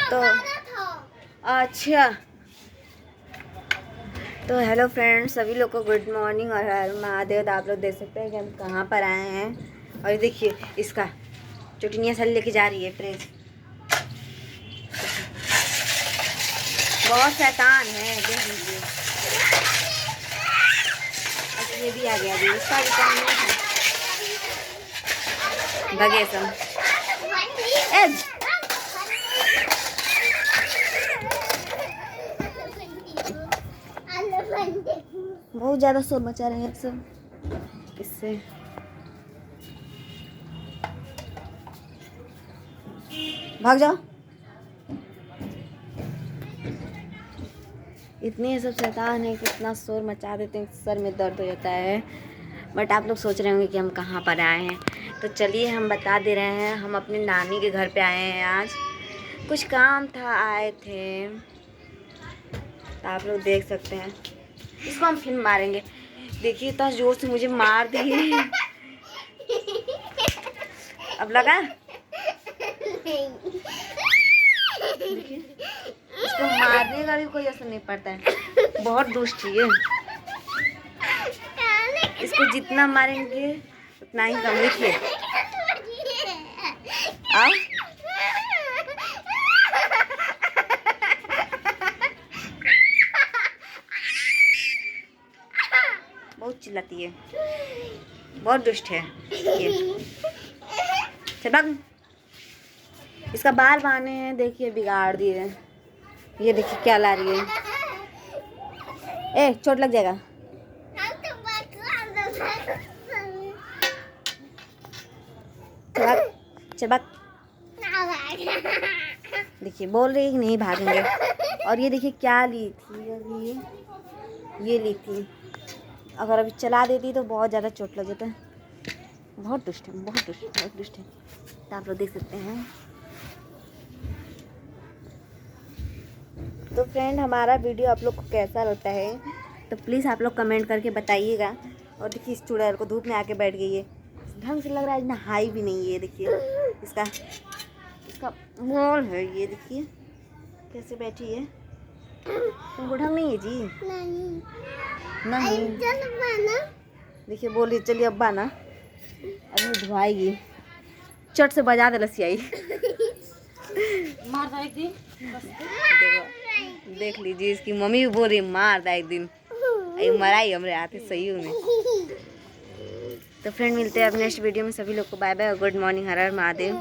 तो अच्छा, तो हेलो फ्रेंड्स, सभी लोग को गुड मॉर्निंग और हर महादेव। तो आप लोग देख सकते हैं कि हम कहाँ पर आए हैं। और देखिए इसका चुटनिया सल लेके जा रही है फ्रेंड्स। बहुत शैतान है, देख लीजिए। अच्छा ये भी आ गया, अभी इसका भी काम नहीं है। भगे सब। बहुत ज़्यादा शोर मचा रहे हैं सब इससे। भाग जाओ। इतने सब शैतान है कि इतना शोर मचा देते हैं, सर में दर्द हो जाता है। बट आप लोग सोच रहे होंगे कि हम कहाँ पर आए हैं, तो चलिए हम बता दे रहे हैं। हम अपनी नानी के घर पे आए हैं। आज कुछ काम था, आए थे। तो आप लोग देख सकते हैं। इसको हम फिल्म मारेंगे। देखिए इतना जोर से मुझे मार दी। अब लगा? देखिए इसको मारने का भी कोई असर नहीं पड़ता है। बहुत दुष्ट है। इसको जितना मारेंगे उतना ही कम। देखिए आओ। बहुत चिल्लाती है, बहुत दुष्ट है ये। चल इसका बाल बांधे हैं, देखिए बिगाड़ दिए। ये देखिए क्या ला रही है। ए चोट लग जाएगा। चबक। देखिए बोल रही है कि नहीं भागेंगे। और ये देखिए क्या ली थी अभी, ये ली थी। अगर अभी चला देती तो बहुत ज़्यादा चोट लग जाता। बहुत दुष्ट है, बहुत दुष्ट, बहुत दुष्ट है। तो आप लोग देख सकते हैं। तो फ्रेंड हमारा वीडियो आप लोग को कैसा लगता है तो प्लीज़ आप लोग कमेंट करके बताइएगा। और देखिए इस चुड़ैल को धूप में आके बैठ गई है। ढंग से लग रहा है नहाई भी नहीं है। देखिए इसका मोल है। ये देखिए कैसे बैठी है। तुमको ढंग नहीं है जी? नहीं देखिए बोली चलिए अब्बा ना अभी धुआएगी। चट से बजा दे लसियाई। मार एक दिन। देख लीजिए इसकी मम्मी भी बोल रही मार दा एक दिन। मराई हमरे हाथ सही में। तो फ्रेंड मिलते हैं अब नेक्स्ट वीडियो में। सभी लोग को बाय बाय और गुड मॉर्निंग, हर हर महादेव।